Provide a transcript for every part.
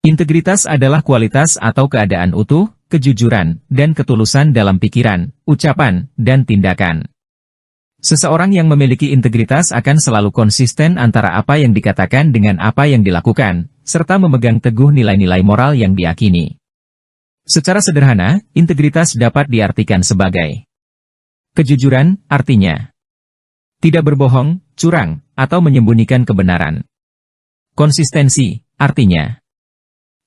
Integritas adalah kualitas atau keadaan utuh, kejujuran, dan ketulusan dalam pikiran, ucapan, dan tindakan. Seseorang yang memiliki integritas akan selalu konsisten antara apa yang dikatakan dengan apa yang dilakukan, serta memegang teguh nilai-nilai moral yang diyakini. Secara sederhana, integritas dapat diartikan sebagai kejujuran, artinya tidak berbohong, curang, atau menyembunyikan kebenaran. Konsistensi, artinya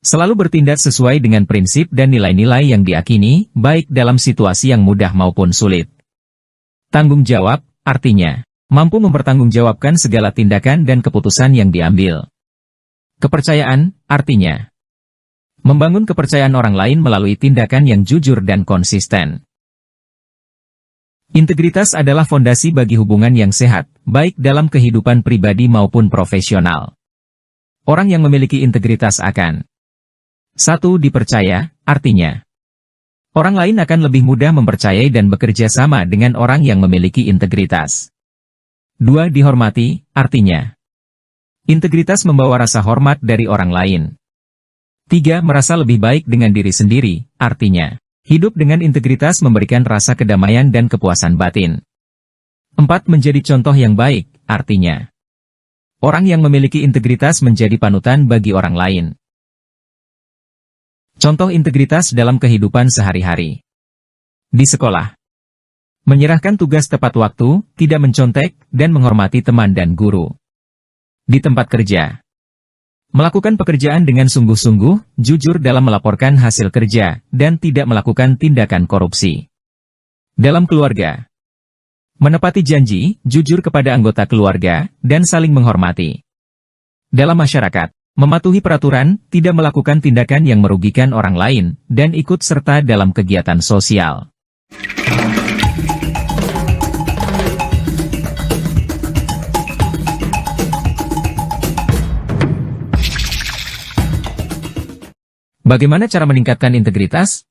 selalu bertindak sesuai dengan prinsip dan nilai-nilai yang diyakini, baik dalam situasi yang mudah maupun sulit. Tanggung jawab, artinya mampu mempertanggungjawabkan segala tindakan dan keputusan yang diambil. Kepercayaan, artinya membangun kepercayaan orang lain melalui tindakan yang jujur dan konsisten. Integritas adalah fondasi bagi hubungan yang sehat, baik dalam kehidupan pribadi maupun profesional. Orang yang memiliki integritas akan 1. Dipercaya, artinya orang lain akan lebih mudah mempercayai dan bekerja sama dengan orang yang memiliki integritas. 2. Dihormati, artinya integritas membawa rasa hormat dari orang lain. 3. Merasa lebih baik dengan diri sendiri, artinya hidup dengan integritas memberikan rasa kedamaian dan kepuasan batin. 4. Menjadi contoh yang baik, artinya orang yang memiliki integritas menjadi panutan bagi orang lain. Contoh integritas dalam kehidupan sehari-hari. Di sekolah, menyerahkan tugas tepat waktu, tidak mencontek, dan menghormati teman dan guru. Di tempat kerja, melakukan pekerjaan dengan sungguh-sungguh, jujur dalam melaporkan hasil kerja, dan tidak melakukan tindakan korupsi. Dalam keluarga, menepati janji, jujur kepada anggota keluarga, dan saling menghormati. Dalam masyarakat, mematuhi peraturan, tidak melakukan tindakan yang merugikan orang lain, dan ikut serta dalam kegiatan sosial. Bagaimana cara meningkatkan integritas?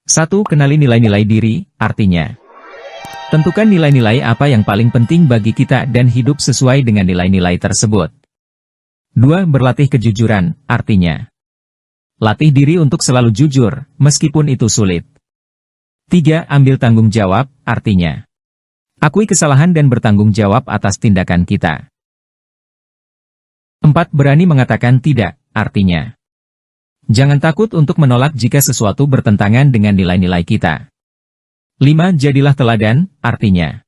1. Kenali nilai-nilai diri, artinya tentukan nilai-nilai apa yang paling penting bagi kita dan hidup sesuai dengan nilai-nilai tersebut. 2. Berlatih kejujuran, artinya latih diri untuk selalu jujur, meskipun itu sulit. 3. Ambil tanggung jawab, artinya akui kesalahan dan bertanggung jawab atas tindakan kita. 4. Berani mengatakan tidak, artinya jangan takut untuk menolak jika sesuatu bertentangan dengan nilai-nilai kita. 5. Jadilah teladan, artinya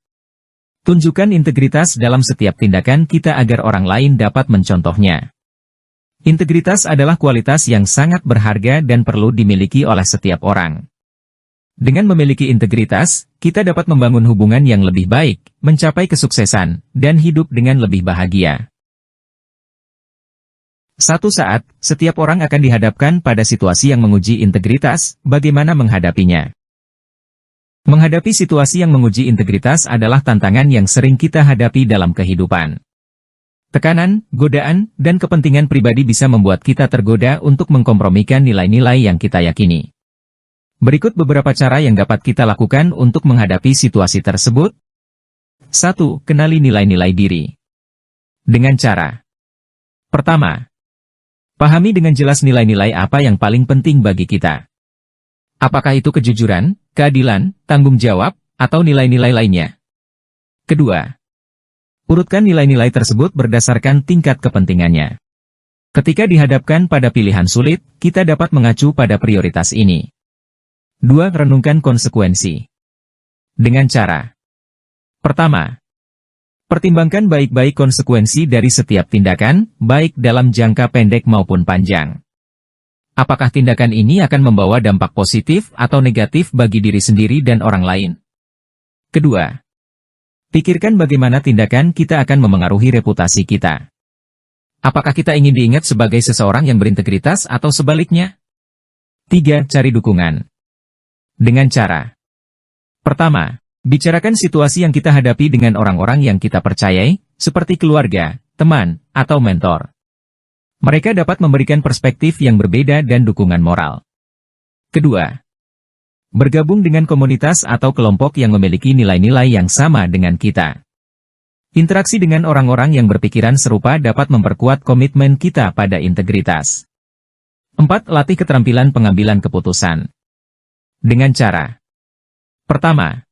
tunjukkan integritas dalam setiap tindakan kita agar orang lain dapat mencontohnya. Integritas adalah kualitas yang sangat berharga dan perlu dimiliki oleh setiap orang. Dengan memiliki integritas, kita dapat membangun hubungan yang lebih baik, mencapai kesuksesan, dan hidup dengan lebih bahagia. Satu saat, setiap orang akan dihadapkan pada situasi yang menguji integritas, bagaimana menghadapinya. Menghadapi situasi yang menguji integritas adalah tantangan yang sering kita hadapi dalam kehidupan. Tekanan, godaan, dan kepentingan pribadi bisa membuat kita tergoda untuk mengkompromikan nilai-nilai yang kita yakini. Berikut beberapa cara yang dapat kita lakukan untuk menghadapi situasi tersebut. 1. Kenali nilai-nilai diri. Dengan cara pertama, pahami dengan jelas nilai-nilai apa yang paling penting bagi kita. Apakah itu kejujuran, keadilan, tanggung jawab, atau nilai-nilai lainnya? Kedua, urutkan nilai-nilai tersebut berdasarkan tingkat kepentingannya. Ketika dihadapkan pada pilihan sulit, kita dapat mengacu pada prioritas ini. 2. Renungkan konsekuensi. Dengan cara pertama, pertimbangkan baik-baik konsekuensi dari setiap tindakan, baik dalam jangka pendek maupun panjang. Apakah tindakan ini akan membawa dampak positif atau negatif bagi diri sendiri dan orang lain? Kedua, pikirkan bagaimana tindakan kita akan memengaruhi reputasi kita. Apakah kita ingin diingat sebagai seseorang yang berintegritas atau sebaliknya? 3. Cari dukungan. Dengan cara pertama, bicarakan situasi yang kita hadapi dengan orang-orang yang kita percayai, seperti keluarga, teman, atau mentor. Mereka dapat memberikan perspektif yang berbeda dan dukungan moral. Kedua, bergabung dengan komunitas atau kelompok yang memiliki nilai-nilai yang sama dengan kita. Interaksi dengan orang-orang yang berpikiran serupa dapat memperkuat komitmen kita pada integritas. 4. Latih keterampilan pengambilan keputusan. Dengan cara: pertama,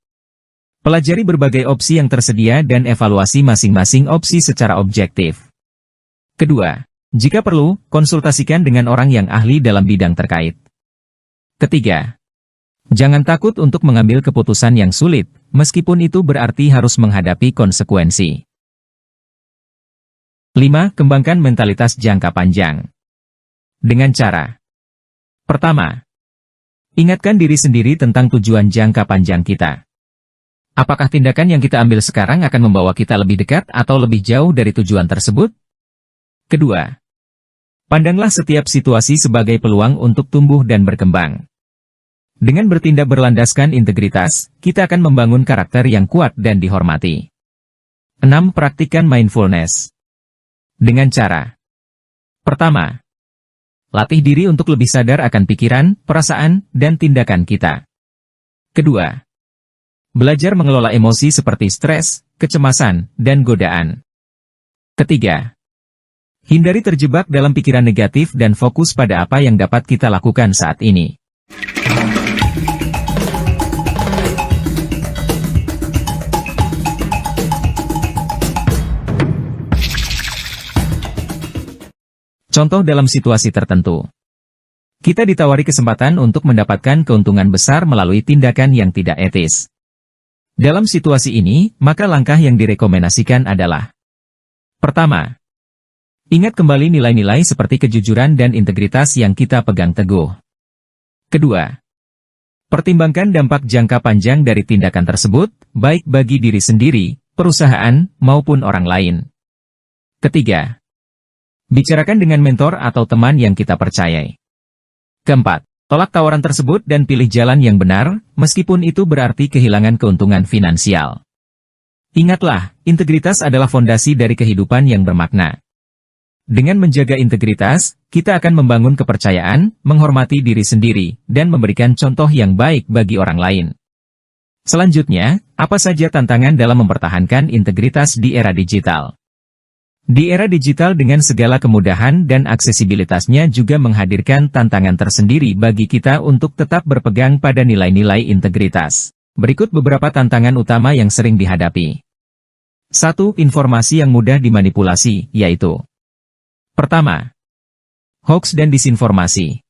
pelajari berbagai opsi yang tersedia dan evaluasi masing-masing opsi secara objektif. Kedua, jika perlu, konsultasikan dengan orang yang ahli dalam bidang terkait. Ketiga, jangan takut untuk mengambil keputusan yang sulit, meskipun itu berarti harus menghadapi konsekuensi. 5. Kembangkan mentalitas jangka panjang. Dengan cara: pertama, ingatkan diri sendiri tentang tujuan jangka panjang kita. Apakah tindakan yang kita ambil sekarang akan membawa kita lebih dekat atau lebih jauh dari tujuan tersebut? Kedua, pandanglah setiap situasi sebagai peluang untuk tumbuh dan berkembang. Dengan bertindak berlandaskan integritas, kita akan membangun karakter yang kuat dan dihormati. 6. Praktikkan mindfulness. Dengan cara: pertama, latih diri untuk lebih sadar akan pikiran, perasaan, dan tindakan kita. Kedua, belajar mengelola emosi seperti stres, kecemasan, dan godaan. Ketiga, hindari terjebak dalam pikiran negatif dan fokus pada apa yang dapat kita lakukan saat ini. Contoh dalam situasi tertentu. Kita ditawari kesempatan untuk mendapatkan keuntungan besar melalui tindakan yang tidak etis. Dalam situasi ini, maka langkah yang direkomendasikan adalah: pertama, ingat kembali nilai-nilai seperti kejujuran dan integritas yang kita pegang teguh. Kedua, pertimbangkan dampak jangka panjang dari tindakan tersebut, baik bagi diri sendiri, perusahaan, maupun orang lain. Ketiga, bicarakan dengan mentor atau teman yang kita percayai. Keempat, tolak tawaran tersebut dan pilih jalan yang benar, meskipun itu berarti kehilangan keuntungan finansial. Ingatlah, integritas adalah fondasi dari kehidupan yang bermakna. Dengan menjaga integritas, kita akan membangun kepercayaan, menghormati diri sendiri, dan memberikan contoh yang baik bagi orang lain. Selanjutnya, apa saja tantangan dalam mempertahankan integritas di era digital? Di era digital dengan segala kemudahan dan aksesibilitasnya juga menghadirkan tantangan tersendiri bagi kita untuk tetap berpegang pada nilai-nilai integritas. Berikut beberapa tantangan utama yang sering dihadapi. 1. Informasi yang mudah dimanipulasi, yaitu: pertama, hoax dan disinformasi.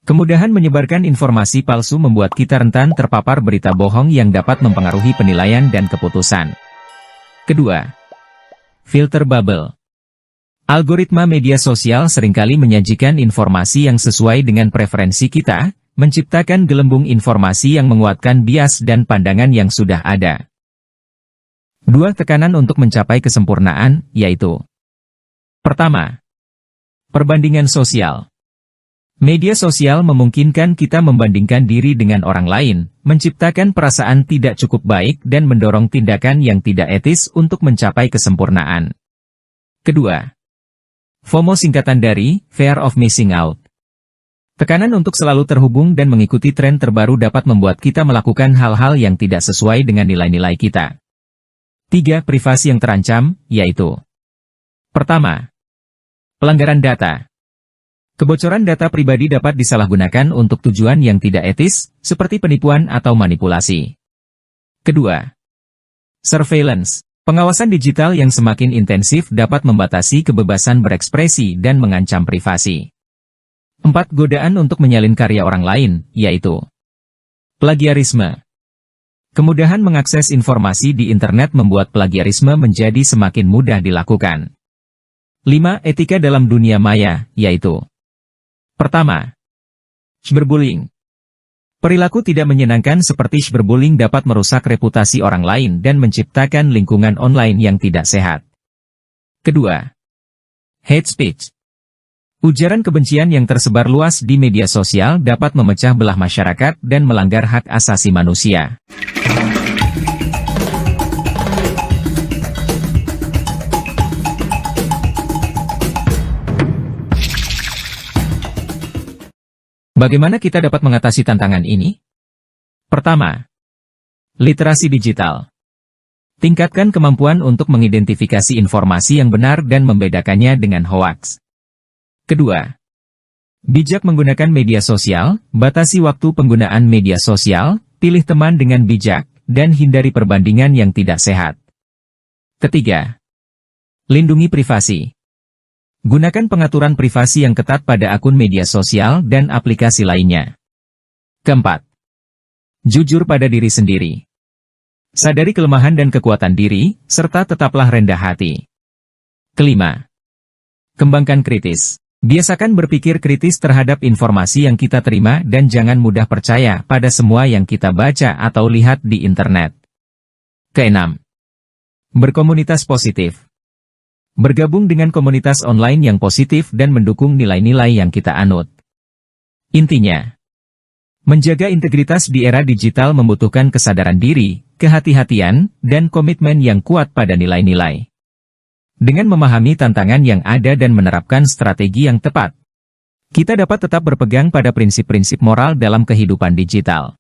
Kemudahan menyebarkan informasi palsu membuat kita rentan terpapar berita bohong yang dapat mempengaruhi penilaian dan keputusan. Kedua, filter bubble. Algoritma media sosial seringkali menyajikan informasi yang sesuai dengan preferensi kita, menciptakan gelembung informasi yang menguatkan bias dan pandangan yang sudah ada. 2. Tekanan untuk mencapai kesempurnaan, yaitu: pertama, perbandingan sosial. Media sosial memungkinkan kita membandingkan diri dengan orang lain, menciptakan perasaan tidak cukup baik dan mendorong tindakan yang tidak etis untuk mencapai kesempurnaan. Kedua, FOMO singkatan dari Fear of Missing Out. Tekanan untuk selalu terhubung dan mengikuti tren terbaru dapat membuat kita melakukan hal-hal yang tidak sesuai dengan nilai-nilai kita. 3. Privasi yang terancam, yaitu: pertama, pelanggaran data. Kebocoran data pribadi dapat disalahgunakan untuk tujuan yang tidak etis, seperti penipuan atau manipulasi. Kedua, surveillance. Pengawasan digital yang semakin intensif dapat membatasi kebebasan berekspresi dan mengancam privasi. 4. Godaan untuk menyalin karya orang lain, yaitu plagiarisme. Kemudahan mengakses informasi di internet membuat plagiarisme menjadi semakin mudah dilakukan. 5. Etika dalam dunia maya, yaitu: pertama, cyberbullying. Perilaku tidak menyenangkan seperti cyberbullying dapat merusak reputasi orang lain dan menciptakan lingkungan online yang tidak sehat. Kedua, hate speech. Ujaran kebencian yang tersebar luas di media sosial dapat memecah belah masyarakat dan melanggar hak asasi manusia. Bagaimana kita dapat mengatasi tantangan ini? Pertama, literasi digital. Tingkatkan kemampuan untuk mengidentifikasi informasi yang benar dan membedakannya dengan hoaks. Kedua, Bijak menggunakan media sosial, batasi waktu penggunaan media sosial, pilih teman dengan bijak, dan hindari perbandingan yang tidak sehat. Ketiga, lindungi privasi. Gunakan pengaturan privasi yang ketat pada akun media sosial dan aplikasi lainnya. Keempat, jujur pada diri sendiri. Sadari kelemahan dan kekuatan diri, serta tetaplah rendah hati. Kelima, kembangkan kritis. Biasakan berpikir kritis terhadap informasi yang kita terima dan jangan mudah percaya pada semua yang kita baca atau lihat di internet. Keenam, berkomunitas positif. Bergabung dengan komunitas online yang positif dan mendukung nilai-nilai yang kita anut. Intinya, menjaga integritas di era digital membutuhkan kesadaran diri, kehati-hatian, dan komitmen yang kuat pada nilai-nilai. Dengan memahami tantangan yang ada dan menerapkan strategi yang tepat, kita dapat tetap berpegang pada prinsip-prinsip moral dalam kehidupan digital.